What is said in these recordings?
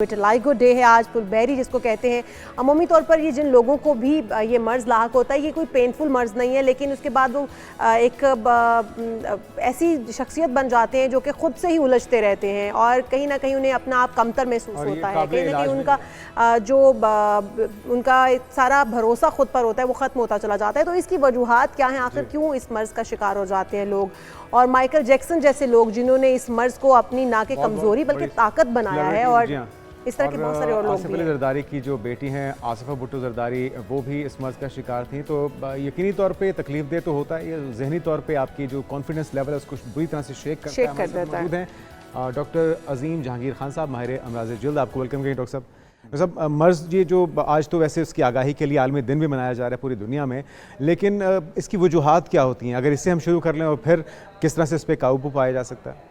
Vitiligo day है आज, फुलबेरी जिसको कहते हैं। अमूमी तौर पर ये जिन लोगों को भी ये मर्ज़ लाहक होता है, ये कोई पेनफुल मर्ज़ नहीं है, लेकिन उसके बाद वो एक ऐसी शख्सियत बन जाते हैं जो कि ख़ुद से ही उलझते रहते हैं और कहीं ना कहीं उन्हें अपना आप कमतर महसूस होता है। कहीं ना कहीं उनका सारा भरोसा खुद पर होता है, वो ख़त्म होता चला जाता है। तो इसकी वजूहात क्या हैं, आखिर क्यों इस मर्ज़ का शिकार हो जाते हैं लोग? और माइकल जैक्सन जैसे लोग जिन्होंने इस मर्ज़ को अपनी ना कि कमज़ोरी बल्कि ताकत बनाया है, और इस तरह के बहुत सारे और लोग आसिफ अली जरदारी की जो बेटी हैं आसिफा भुट्टो जरदारी, वो भी इस मर्ज़ का शिकार थी। तो यकीनी तौर पे तकलीफ दे तो होता है, ये जहनी तौर पे आपकी जो कॉन्फिडेंस लेवल है उसको बुरी तरह से शेक कर देता है। डॉक्टर अजीम जहांगीर खान साहब, माहिर अमराज़ जल्द, आपको वेलकम करें डॉक्टर साहब। डॉक्टर साहब, मर्ज़ ये जो आज तो वैसे उसकी आगाही के लिए आलमी दिन भी मनाया जा रहा है पूरी दुनिया में, लेकिन इसकी वजूहात क्या होती हैं? अगर इससे हम शुरू कर लें और फिर किस तरह से इस पर काबू पाया जा सकता है?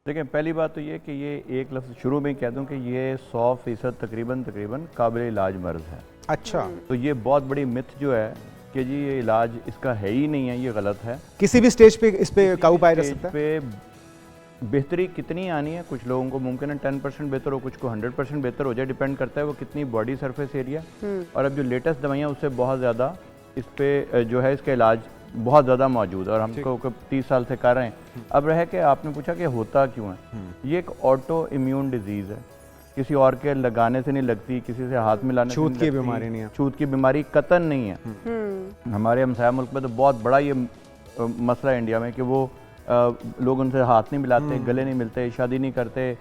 देखिए, पहली बात तो ये कि ये एक लफ्ज़ शुरू में कह दूं कि ये 100% तकरीबन काबिल इलाज मर्ज़ है। अच्छा, तो ये बहुत बड़ी मिथ जो है कि जी ये इलाज इसका है ही नहीं है, ये गलत है। किसी भी स्टेज पे इस पे काबू पाया जा सकता है? पे बेहतरी कितनी आनी है, कुछ लोगों को मुमकिन है 10% बेहतर हो, कुछ को 100% बेहतर हो जाए, डिपेंड करता है वो कितनी बॉडी सरफेस एरिया। और अब जो लेटेस्ट दवाइयाँ उससे बहुत ज़्यादा इस पे जो है इसका इलाज बहुत ज़्यादा मौजूद है और हमको 30 साल से कर रहे हैं। अब रह के आपने पूछा कि होता क्यों है, ये एक ऑटो इम्यून डिजीज़ है, किसी और के लगाने से नहीं लगती, किसी से हाथ मिलाने से नहीं लगती। छूत की बीमारी नहीं है, छूत की बीमारी कतन नहीं है। हमारे हमसाया मुल्क में तो बहुत बड़ा ये मसला है इंडिया में कि वो लोग उनसे हाथ नहीं मिलाते, गले नहीं मिलते, शादी नहीं करते,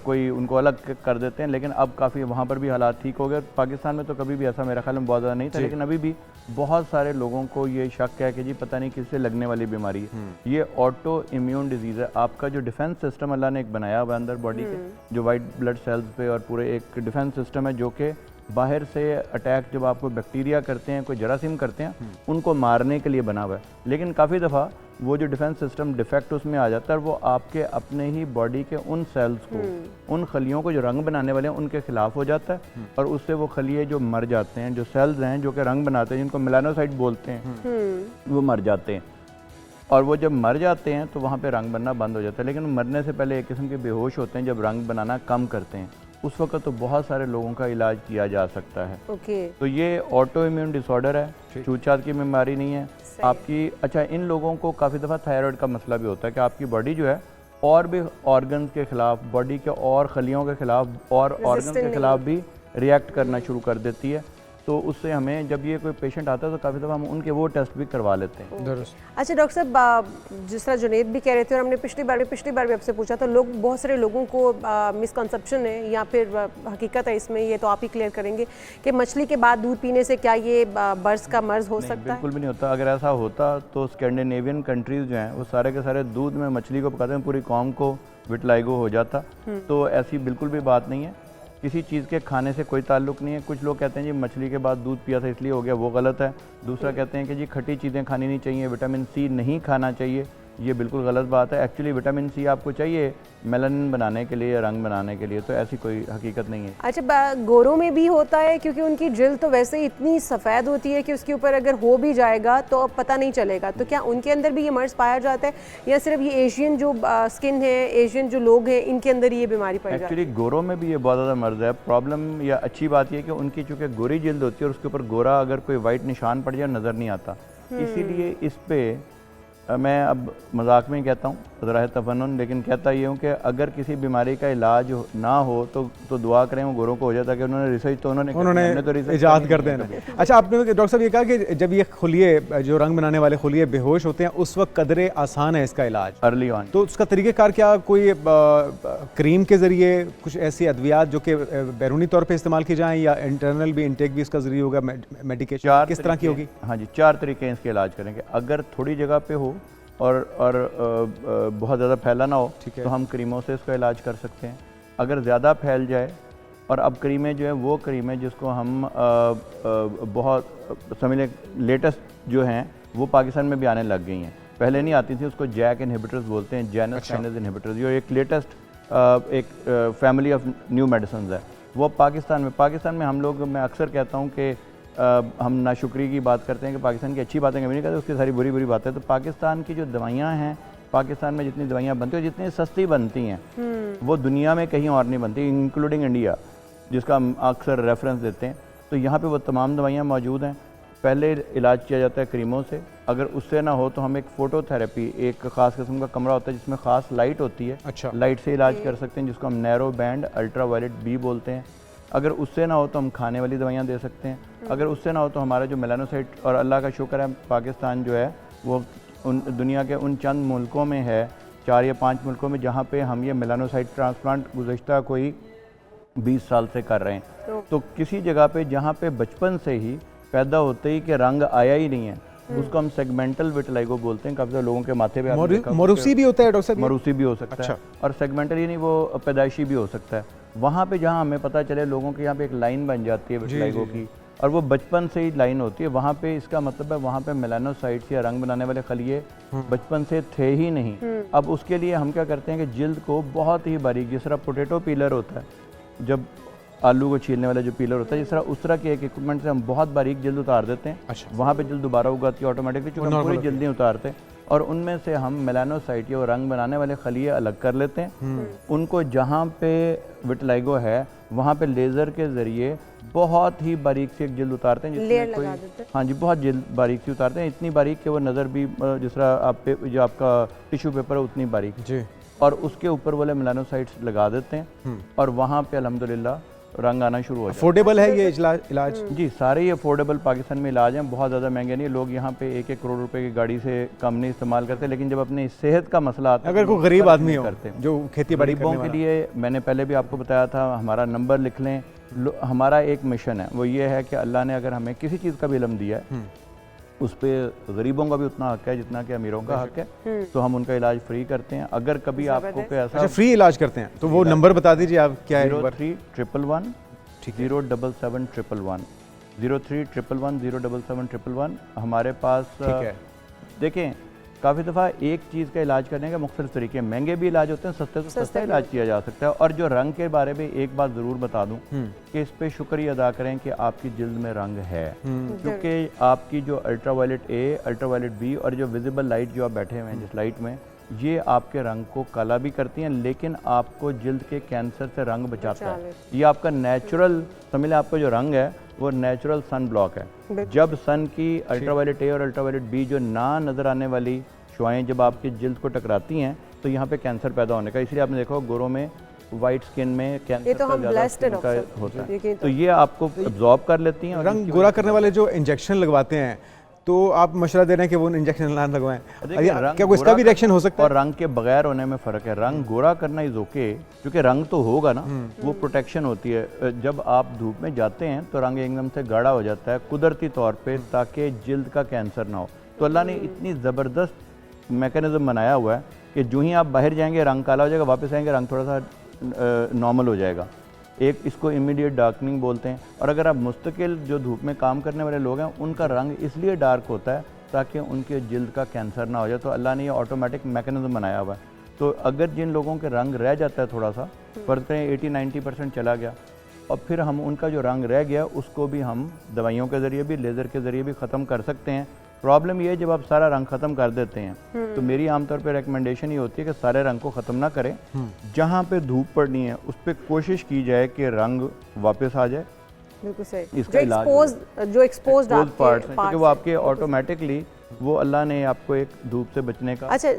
कोई उनको अलग कर देते हैं। लेकिन अब काफ़ी वहाँ पर भी हालात ठीक हो गए। पाकिस्तान में तो कभी भी ऐसा मेरा ख्याल में बहुत ज़्यादा नहीं था, लेकिन अभी भी बहुत सारे लोगों को ये शक है कि जी पता नहीं किससे लगने वाली बीमारी है। ये ऑटो इम्यून डिजीज़ है। आपका जो डिफेंस सिस्टम अल्लाह ने एक बनाया हुआ अंदर बॉडी के, जो वाइट ब्लड सेल्स पे और पूरे एक डिफेंस सिस्टम है जो कि बाहर से अटैक जब आपको बैक्टीरिया करते हैं, कोई जरासीम करते हैं, उनको मारने के लिए बना हुआ है। लेकिन काफ़ी दफ़ा वो जो डिफेंस सिस्टम डिफेक्ट उसमें आ जाता है, वो आपके अपने ही बॉडी के उन सेल्स को, उन खलियों को जो रंग बनाने वाले हैं उनके खिलाफ हो जाता है और उससे वो खलिए जो मर जाते हैं, जो सेल्स हैं जो कि रंग बनाते हैं, जिनको मेलानोसाइट बोलते हैं, वो मर जाते हैं। और वो जब मर जाते हैं तो वहाँ पे रंग बनना बंद हो जाता है। लेकिन मरने से पहले एक किस्म के बेहोश होते हैं, जब रंग बनाना कम करते हैं उस वक्त तो बहुत सारे लोगों का इलाज किया जा सकता है। तो ये ऑटो इम्यून डिसऑर्डर है, छूत-छात की बीमारी नहीं है आपकी। अच्छा, इन लोगों को काफ़ी दफ़ा थायराइड का मसला भी होता है कि आपकी बॉडी जो है और भी ऑर्गन्स के खिलाफ, बॉडी के और खलियों के खिलाफ और ऑर्गन के खिलाफ भी रिएक्ट करना शुरू कर देती है। तो उससे हमें जब ये कोई पेशेंट आता है तो काफ़ी दफ़ा हम उनके वो टेस्ट भी करवा लेते हैं। अच्छा डॉक्टर साहब, जिस तरह जुनेद भी कह रहे थे और हमने पिछली बार भी आपसे पूछा, तो लोग, बहुत सारे लोगों को मिसकंसेप्शन है या फिर हकीकत है इसमें, ये तो आप ही क्लियर करेंगे कि मछली के बाद दूध पीने से क्या ये बर्स का मर्ज हो सकता है? बिल्कुल भी नहीं होता। अगर ऐसा होता तो स्कैंडिनेवियन कंट्रीज़ जो हैं वो सारे के सारे दूध में मछली को पकाते हैं, पूरी कौम को विटिलाइगो हो जाता। तो ऐसी बिल्कुल भी बात नहीं है, किसी चीज़ के खाने से कोई ताल्लुक नहीं है। कुछ लोग कहते हैं जी मछली के बाद दूध पिया था इसलिए हो गया, वो गलत है। दूसरा कहते हैं कि जी खट्टी चीज़ें खानी नहीं चाहिए, विटामिन सी नहीं खाना चाहिए, ये बिल्कुल गलत बात है। एक्चुअली विटामिन सी आपको चाहिए मेलानिन बनाने के लिए या रंग बनाने के लिए, तो ऐसी कोई हकीकत नहीं है। अच्छा, गोरों में भी होता है क्योंकि उनकी जिल्द तो वैसे ही इतनी सफ़ेद होती है कि उसके ऊपर अगर हो भी जाएगा तो पता नहीं चलेगा, तो क्या उनके अंदर भी ये मर्ज़ पाया जाता है या सिर्फ ये एशियन जो स्किन है, एशियन जो लोग हैं, इनके अंदर ये बीमारी पाई जाती है? एक्चुअली गोरों में भी ये बहुत ज़्यादा मर्ज़ है। प्रॉब्लम या अच्छी बात यह कि उनकी चूँकि गोरी जिल्द होती है और उसके ऊपर गोरा अगर कोई वाइट निशान पड़ जाए नज़र नहीं आता, इसीलिए इस पर मैं अब मजाक में कहता हूँ ज़रा तफन्नुन, लेकिन कहता ये हूँ कि अगर किसी बीमारी का इलाज ना हो तो दुआ करें वो गोरों को हो जाता है कि उन्होंने रिसर्च तो उन्होंने तो इजाद कर देना। अच्छा, आपने डॉक्टर साहब ये कहा कि जब ये खुलिए जो रंग बनाने वाले खुलिए बेहोश होते हैं उस वक्त कदरे आसान है इसका इलाज अर्ली ऑन, तो उसका तरीक़ेकार क्या? कोई क्रीम के ज़रिए कुछ ऐसी अद्वियात जो कि बैरूनी तौर पर इस्तेमाल की जाएँ या इंटरनल भी इंटेक भी इसका ज़रिए होगा? मेडिकेशन किस तरह की होगी? हाँ जी, 4 तरीके इसके इलाज करेंगे। अगर थोड़ी जगह पे हो और बहुत ज़्यादा फैला ना हो तो हम क्रीमों से इसका इलाज कर सकते हैं। अगर ज़्यादा फैल जाए, और अब क्रीमें जो है वो क्रीम है जिसको हम बहुत समझ लें लेटेस्ट जो हैं वो पाकिस्तान में भी आने लग गई हैं, पहले नहीं आती थी। उसको जैक इनहिबिटर्स बोलते हैं, जैनस काइनेज इनहिबिटर्स, जो एक लेटेस्ट एक फैमिली ऑफ न्यू मेडिसिन है। वो पाकिस्तान में हम लोग, मैं अक्सर कहता हूँ कि हम नाशुक्री की बात करते हैं कि पाकिस्तान की अच्छी बातें कभी नहीं करते, उसकी सारी बुरी बुरी बातें। तो पाकिस्तान की जो दवाइयाँ हैं, पाकिस्तान में जितनी दवाइयाँ बनती हैं, जितनी सस्ती बनती हैं, वो दुनिया में कहीं और नहीं बनती, इंक्लूडिंग इंडिया। जिसका हम अक्सर रेफरेंस देते हैं, तो यहाँ पे वो तमाम दवाइयाँ मौजूद हैं। पहले इलाज किया जाता है क्रीमों से, अगर उससे ना हो तो हम एक फोटोथेरेपी, एक ख़ास किस्म का कमरा होता है जिसमें ख़ास लाइट होती है, अच्छा। लाइट से इलाज कर सकते हैं, जिसको हम नैरो बैंड अल्ट्रावायलेट बी बोलते हैं। अगर उससे ना हो तो हम खाने वाली दवाइयाँ दे सकते हैं। अगर उससे ना हो तो हमारा जो मेलानोसाइट, और अल्लाह का शुक्र है पाकिस्तान जो है वो दुनिया के उन चंद मुल्कों में है, 4 या 5 मुल्कों में, जहाँ पे हम ये मेलानोसाइट ट्रांसप्लांट गुज़श्ता कोई 20 साल से कर रहे हैं। तो किसी जगह पे जहाँ पे बचपन से ही पैदा होते ही कि रंग आया ही नहीं है, उसको हम सेगमेंटल विटिलिगो बोलते हैं। काफ़ी सारे लोगों के माथे पे आपने देखा मोरूसी भी होता है डॉक्टर साहब? मरूसी भी हो सकता है, और सेगमेंटल ही नहीं, वो पैदाइशी भी हो सकता है। वहाँ पे जहाँ हमें पता चले लोगों के यहाँ पे एक लाइन बन जाती है विटिलिगो की, और वो बचपन से ही लाइन होती है, वहाँ पे इसका मतलब है वहाँ पे मेलानोसाइट्स या रंग बनाने वाले खलिए बचपन से थे ही नहीं। अब उसके लिए हम क्या करते हैं कि जिल्द को बहुत ही बारीक, जिस तरह पोटैटो पीलर होता है, जब आलू को छीलने वाला जो पीलर होता है, जिस तरह उस तरह के एक इक्विपमेंट से हम बहुत बारीक जिल्द उतार देते हैं। अच्छा। वहाँ पे जिल्द दोबारा उगाती है ऑटोमेटिकली, चूँकि हम पूरी जिल्द नहीं उतारते, और उनमें से हम मेलानोसाइट या रंग बनाने वाले खलिए अलग कर लेते हैं। उनको जहाँ पे विटिलिगो है वहाँ पे लेज़र के ज़रिए बहुत ही बारीक सी एक जिल्द उतारते हैं, लेयर लगा देते हैं। हाँ जी, बहुत जिल्द बारीक सी उतारते हैं, इतनी बारीक कि वो नज़र भी जिस तरह आप पे जो आपका टिश्यू पेपर है उतनी बारीक जी, और उसके ऊपर वाले मेलानोसाइट्स लगा देते हैं, और वहाँ पे अल्हम्दुलिल्लाह रंग आना शुरू हो जाता है। अफोर्डेबल है ये इलाज? जी, सारे ही अफोर्डेबल पाकिस्तान में इलाज हैं, बहुत ज़्यादा महंगे नहीं। लोग यहाँ पे 1-1 करोड़ रुपए की गाड़ी से कम नहीं इस्तेमाल करते, लेकिन जब अपने सेहत का मसला आता है, अगर कोई गरीब आदमी हो जो खेती बाड़ी गरीबों के लिए, मैंने पहले भी आपको बताया था, हमारा नंबर लिख लें। हमारा एक मिशन है, वो ये है कि अल्लाह ने अगर हमें किसी चीज़ का भी इल्म दिया है, उस पर गरीबों का भी उतना हक है जितना कि अमीरों का हक है, तो हम उनका इलाज फ्री करते हैं। अगर कभी आपको कोई ऐसा, अच्छा, फ्री इलाज करते हैं, तो वो नंबर बता दीजिए आप, क्या है? 0311 077 111 03111 हमारे पास। देखें, काफ़ी दफ़ा एक चीज़ का इलाज करने के मुख्तलिफ तरीके, महंगे भी इलाज होते हैं, सस्ते से सस्ता इलाज किया जा सकता है। और जो रंग के बारे में एक बात ज़रूर बता दूं कि इस पे शुक्रिया अदा करें कि आपकी जिल्द में रंग है, क्योंकि आपकी जो अल्ट्रावायलेट ए, अल्ट्रावायलेट बी और जो विजिबल लाइट जो आप बैठे हुए हैं जिस लाइट में, ये आपके रंग को काला भी करती हैं, लेकिन आपको जिल्द के कैंसर से रंग बचाता है। ये आपका नेचुरल, समझ लें आपका जो रंग है वो नेचुरल सन ब्लॉक है। जब सन की अल्ट्रावायलेट ए और अल्ट्रावायलेट बी जो ना नज़र आने वाली शुआएं जब आपकी जिल्द को टकराती हैं, तो यहाँ पे कैंसर पैदा होने का, इसलिए आपने देखा गोरों में, वाइट स्किन में कैंसर तो हम ब्लेस्ड होता है, तो ये आपको एब्जॉर्ब कर लेती हैं। रंग गोरा करने वाले जो इंजेक्शन लगवाते हैं, तो आप मशवरा दे रहे हैं कि वो इंजेक्शन ना लगवाएं, क्या कोई इसका भी रिएक्शन हो सकता है? और रंग के बगैर होने में फ़र्क है। रंग गोरा करना इज़ ओके, क्योंकि रंग तो होगा ना, वो प्रोटेक्शन होती है। जब आप धूप में जाते हैं तो रंग एकदम से गाढ़ा हो जाता है कुदरती तौर पे, ताकि जिल्द का कैंसर ना हो। तो अल्लाह ने इतनी ज़बरदस्त मैकेनिज़्म बनाया हुआ है कि जो ही आप बाहर जाएंगे रंग काला हो जाएगा, वापस आएंगे रंग थोड़ा सा नॉर्मल हो जाएगा। एक इसको इमीडिएट डार्कनिंग बोलते हैं। और अगर आप मुस्तकिल जो धूप में काम करने वाले लोग हैं, उनका रंग इसलिए डार्क होता है ताकि उनके जिल्द का कैंसर ना हो जाए। तो अल्लाह ने ये ऑटोमेटिक मैकेनिज्म बनाया हुआ है। तो अगर जिन लोगों के रंग रह जाता है थोड़ा सा, फर्ज करें 80-90% चला गया, और फिर हम उनका जो रंग रह गया उसको भी हम दवाइयों के ज़रिए भी, लेज़र के ज़रिए भी ख़त्म कर सकते हैं। प्रॉब्लम ये है जब आप सारा रंग ख़त्म कर देते हैं, तो मेरी आमतौर पे रिकमेंडेशन ये होती है कि सारे रंग को ख़त्म ना करें, जहाँ पे धूप पड़नी है उस पर कोशिश की जाए कि रंग वापस आ जाए। बिल्कुल सही। इसका इलाज जो एक्सपोज्ड पार्ट्स हैं, क्योंकि वो आपके ऑटोमेटिकली, वो अल्लाह ने आपको एक धूप से बचने का। अच्छा,